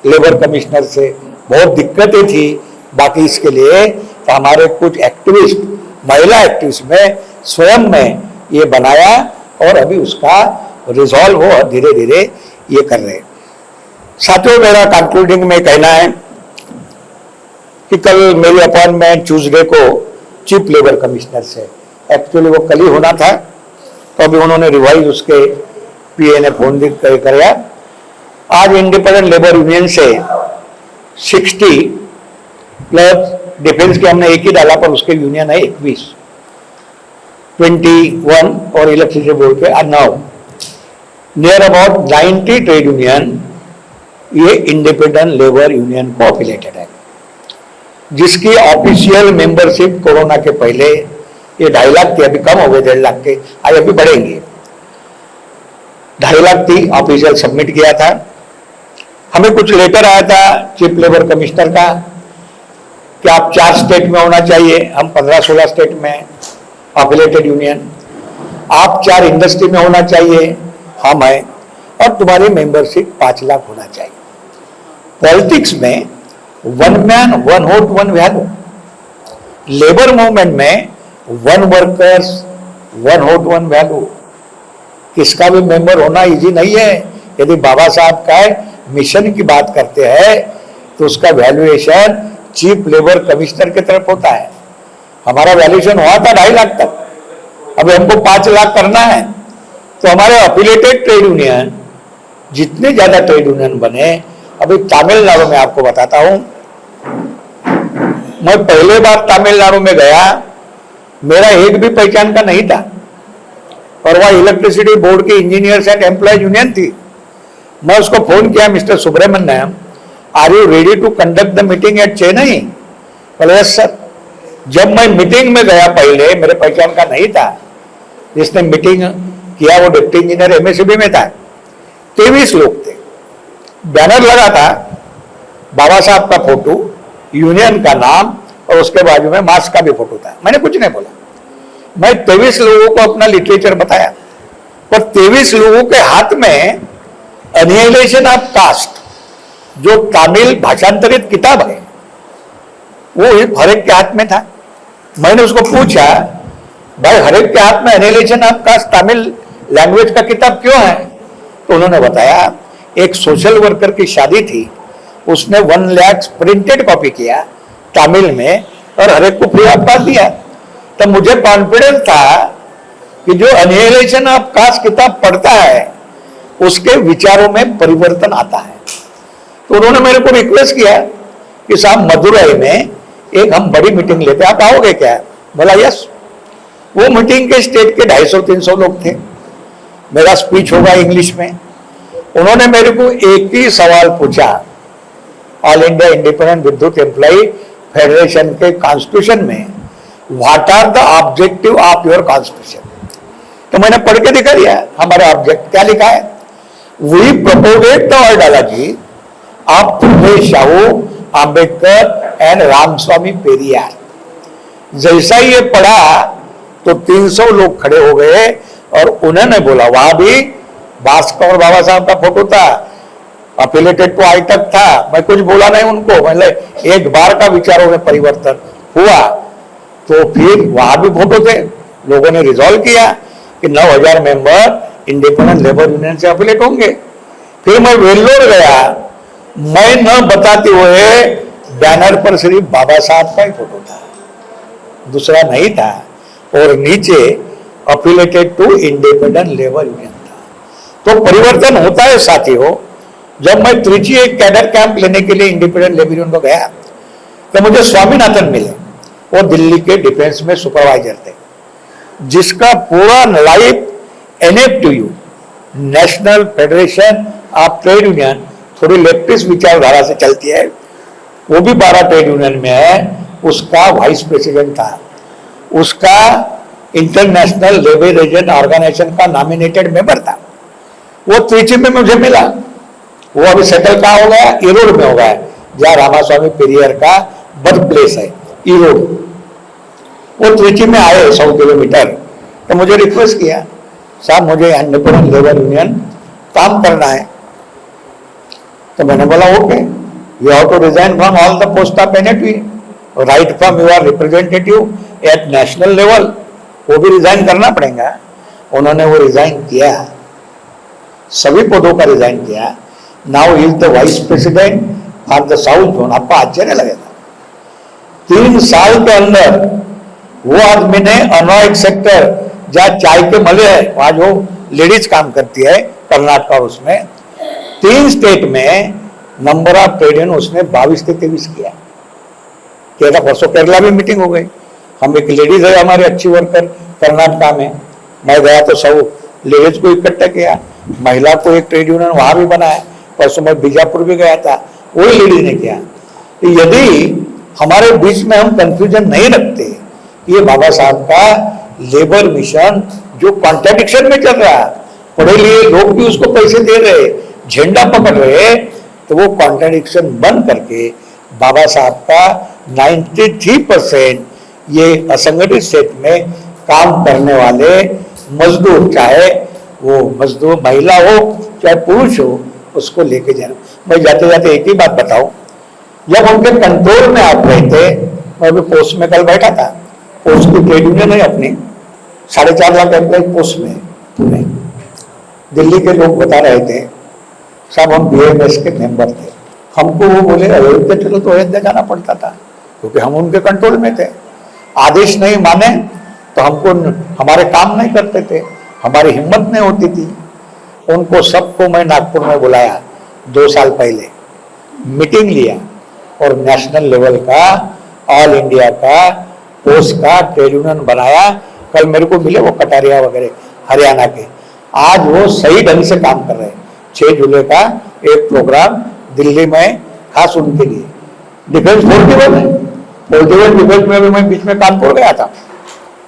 लेबर कमिश्नर से, बहुत दिक्कतें थी बाकी इसके लिए, तो हमारे कुछ एक्टिविस्ट, महिला एक्टिविस्ट में स्वयं में ये बनाया और अभी उसका रिजॉल्व हो धीरे धीरे ये कर रहे हैं। साथियों, मेरा कंक्लूडिंग में कहना है कि कल मेरी अपॉइंटमेंट ट्यूसडे को चीफ लेबर कमिश्नर से, एक्चुअली वो कल ही होना था, तो अभी उन्होंने रिवाइज उसके पीए ने फोन कराया। आज इंडिपेंडेंट लेबर यूनियन से 60 प्लस डिफेंस के हमने एक ही डाला, पर उसके यूनियन है 21 और इलेक्ट्रिसिटी बोर्ड के 9, नियर अबाउट 90 ट्रेड यूनियन ये इंडिपेंडेंट लेबर यूनियन को अफिलिएटेड है, जिसकी ऑफिशियल मेंबरशिप कोरोना के पहले ये 2.5 लाख थी, अभी कम हो गए 1.5 लाख के, आज अभी बढ़ेंगे। 2.5 लाख थी, ऑफिशियल सबमिट किया था। हमें कुछ लेटर आया था चीफ लेबर कमिश्नर का कि आप 4 स्टेट में होना चाहिए, हम 15-16 स्टेट में अफिलिएटेड यूनियन, आप 4 इंडस्ट्री में होना चाहिए, हम हैं, और तुम्हारी मेंबरशिप 5 लाख होना चाहिए। पॉलिटिक्स में 1 man 1 vote 1 value, labour movement में 1 वर्कर्स 1 वोट 1 वैल्यू, किसका भी मेंबर होना इजी नहीं है। यदि बाबा साहब का मिशन की बात करते हैं तो उसका वैल्यूएशन चीफ लेबर कमिश्नर की तरफ होता है। हमारा वैल्यूएशन हुआ था 2.5 लाख तक, अभी हमको 5 लाख करना है। तो हमारे अफिलिएटेड ट्रेड यूनियन, जितने ज्यादा ट्रेड यूनियन बने, अभी तमिलनाडु में आपको बताता हूं, मैं पहले बार तमिलनाडु में गया, मेरा एक भी पहचान का नहीं था, और वह इलेक्ट्रिसिटी बोर्ड के इंजीनियर्स एंड एम्प्लॉयज यूनियन थी। मैं उसको फोन किया, mister Subramaniam, are you ready to conduct the meeting at Chennai? बोले यस सर। जब मैं मीटिंग में गया, पहले मेरे पहचान का नहीं था, जिसने मीटिंग किया वो डिप्टी इंजीनियर एमएससीबी में था, 23 लोग थे, बैनर लगा था, बाबा साहब का फोटो, यूनियन का नाम, और उसके बाजू में मास्क का भी फोटो था। मैंने कुछ नहीं बोला, मैं 23 लोगों को अपना लिटरेचर बताया, पर 23 लोगों के हाथ में एनिहिलेशन ऑफ कास्ट, जो तमिल भाषांतरित किताब है, वो हर एक के हाथ में था। मैंने उसको पूछा, भाई हर एक के हाथ में annihilation of caste Tamil language का किताब क्यों है? तो उन्होंने बताया, एक सोशल वर्कर की शादी थी, उसने 1 लाख प्रिंटेड कॉपी किया तमिल में और हर एक को फ्री ऑफ कॉस्ट दिया। तो मुझे कॉन्फिडेंस था कि जो एनिहिलेशन ऑफ कास्ट किताब पढ़ता है उसके विचारों में परिवर्तन आता है। तो उन्होंने मेरे को रिक्वेस्ट किया कि साहब मदुरई में एक हम बड़ी मीटिंग लेते हैं, आप आओगे क्या? बोला यस। वो मीटिंग के स्टेट के 250-300 लोग थे, मेरा स्पीच होगा इंग्लिश में। उन्होंने मेरे को एक ही सवाल पूछा, ऑल इंडिया इंडिपेंडेंट विद्युत एम्प्लॉय फेडरेशन के कॉन्स्टिट्यूशन में what are the objective of your constitution? तो मैंने पढ़ के दिखा दिया हमारा ऑब्जेक्ट क्या लिखा है। We propagate the ideology of Phule Shahu Ambedkar and Ramaswamy Periyar. जैसा ही ये पढ़ा तो 300 लोग खड़े हो गए और उन्होंने बोला, वहां भी भास्कर बाबा साहब का फोटो था, अफिलिएटेड टू आई तक था, मैं कुछ बोला नहीं उनको, मतलब एक बार का विचारों में परिवर्तन हुआ। तो फिर वहां भी फोटो थे, लोगों ने रिजॉल्व किया कि 9000 मेंबर इंडिपेंडेंट लेबर यूनियन से अफिलिएट होंगे। फिर मैं वेल्लोर गया, मैं न बताते हुए बैनर पर सिर्फ बाबा साहब का ही फोटो था, दूसरा नहीं था, और नीचे affiliated to independent labour union था। तो परिवर्तन होता है साथियों। जब मैं त्रिची एक कैडर कैंप लेने के लिए इंडिपेंडेंट लेबर यूनियन को गया तो मुझे स्वामीनाथन मिले, वो दिल्ली के डिफेंस में सुपरवाइजर थे, जिसका पूरा life NFTU national federation of trade union थोड़ी लेफ्टिस्ट विचारधारा से चलती है, वो भी 12 ट्रेड यूनियन में है, उसका वाइस प्रेसिडेंट था, उसका इंटरनेशनल लेबर एजेंट ऑर्गेनाइजेशन का नॉमिनेटेड मेंबर था। वो त्रिची में मुझे मिला, वो अभी सेटल कहाँ हो गया? ईरोड में हो गया, जहाँ रामास्वामी पेरियार का बर्थ प्लेस है, ईरोड। वो त्रिची में आए 100 किलोमीटर, तो मुझे रिक्वेस्ट किया, साहब मुझे इंडिपेंडेंट लेबर यूनियन काम करना है। तो मैंने बोला okay, you have to resign from all the post of NAT, right from your representative at national level, वो भी रिजाइन करना पड़ेगा। उन्होंने वो रिजाइन किया, सभी पदों का रिजाइन किया। Now he is the vice president for the south zone. आपको आश्चर्य लगेगा, 3 साल के अंदर वो आदमी ने अनॉइड सेक्टर जहाँ चाय के मले है, वहां जो लेडीज काम करती है कर्नाटक, और उसमें 3 स्टेट में नंबर ऑफ ट्रेड यूनियन उसने 22 से 23 किया। था परसों केरला में मीटिंग हो गई। हम एक लेडीज है हमारे अच्छी वर्कर कर्नाटका में, मैं गया तो सब लेडीज को इकट्ठा किया, महिला को एक ट्रेड यूनियन वहां भी बनाया। परसों मैं बीजापुर भी गया था, वही लेडीज ने किया। तो यदि हमारे बीच में हम कंफ्यूजन नहीं रखते, ये बाबा साहब का लेबर मिशन जो कॉन्ट्रडिक्शन में चल रहा है, पढ़े लिए लोग भी उसको पैसे दे रहे, झंडा पकड़ रहे, तो वो कॉन्ट्रडिक्शन बंद करके बाबा साहब का 93% ये असंगठित क्षेत्र में काम करने वाले मजदूर, चाहे वो मजदूर महिला हो चाहे पुरुष हो, उसको लेके जाना। मैं जाते जाते एक ही बात बताऊं, जब उनके कंट्रोल में आप रहे थे, मैं भी पोस्ट में कल बैठा था, पोस्ट की ट्रेड यूनियन है अपनी, 4.5 लाख एम्प्लॉय पोस्ट में पुणे, दिल्ली के लोग बता रहे थे साहब हम बीएमएस के मेंबर थे, हमको वो बोले अयोध्या चलो, तो अयोध्या जाना पड़ता था क्योंकि हम उनके कंट्रोल में थे। आदेश नहीं माने तो हमको हमारे काम नहीं करते थे, हमारी हिम्मत नहीं होती थी। उनको सबको मैं नागपुर में बुलाया 2 साल पहले, मीटिंग लिया और नेशनल लेवल का ऑल इंडिया का पोस्ट का ट्रेड यूनियन बनाया। कल मेरे को मिले वो कटारिया वगैरह हरियाणा के, आज वो सही ढंग से काम कर रहे हैं। 6 जुलाई का एक प्रोग्राम दिल्ली में खास उनके लिए, डिफेंस फोर्टिवल है, फोर्टिवल डिफेंस में भी मैं बीच में कानपुर गया था,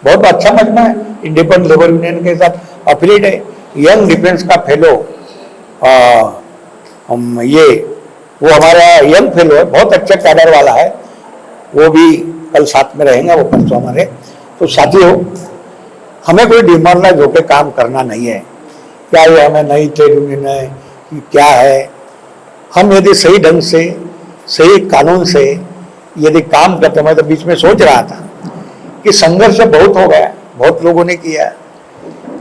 बहुत अच्छा मजमा है, इंडिपेंडेंट लेबर यूनियन के साथ अफिलिएट है। यंग डिफेंस का फेलो ये वो हमारा यंग फेलो है, बहुत अच्छा कैडर वाला है, वो भी कल साथ में रहेंगे, वो परसों हमारे। तो साथियों, हमें कोई डिमोरलाइज होकर काम करना नहीं है, क्या ये हमें नई ट्रेड यूनियन है क्या है। हम यदि सही ढंग से सही कानून से यदि काम करते, मैं तो बीच में सोच रहा था कि संघर्ष बहुत हो गया, बहुत लोगों ने किया,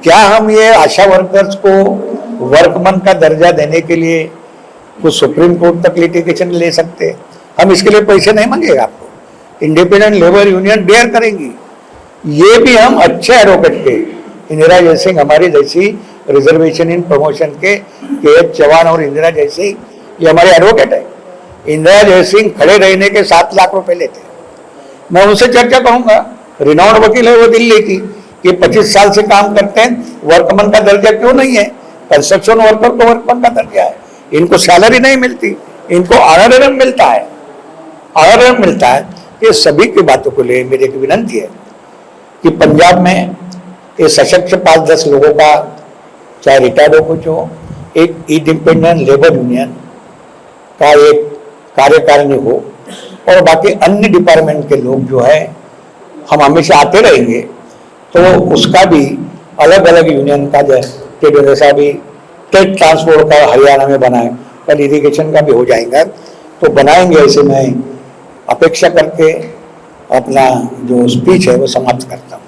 क्या हम ये आशा वर्कर्स को वर्कमैन का दर्जा देने के लिए कुछ सुप्रीम कोर्ट तक लिटिगेशन ले सकते? हम इसके लिए पैसे नहीं मांगेगा आपको, इंडिपेंडेंट लेबर यूनियन बेयर करेंगी। ये भी हम अच्छे एडवोकेट के, इंदिरा जयसिंह हमारी जैसी रिजर्वेशन इन प्रमोशन के एच चौहान और इंदिरा जयसिंह, ये हमारे एडवोकेट है। इंदिरा जयसिंह खड़े रहने के 7 लाख रुपए लेते, मैं उनसे चर्चा करूंगा, रिनाउंड वकील है वो दिल्ली की, कि 25 साल से काम करते हैं, वर्कमैन का दर्जा क्यों नहीं है? कंस्ट्रक्शन वर्कर को वर्कमैन का दर्जा है, इनको सैलरी नहीं मिलती, इनको ऑनरेरियम मिलता है, ऑनरेरियम मिलता है। ये सभी की बातों को ले मेरी एक विनती है कि पंजाब में ये सशक्त 5-10 लोगों का, चाहे रिटायर्ड हो कुछ हो, एक इंडिपेंडेंट लेबर यूनियन का एक कार्यकारिणी हो, और बाकी अन्य डिपार्टमेंट के लोग जो है हम हमेशा आते रहेंगे, तो उसका भी अलग अलग यूनियन का, जैसा भी ट्रेड ट्रांसपोर्ट का हरियाणा में बनाए, कल इरिगेशन का भी हो जाएगा, तो बनाएंगे। ऐसे मैं अपेक्षा करके अपना जो स्पीच है वो समाप्त करता हूँ।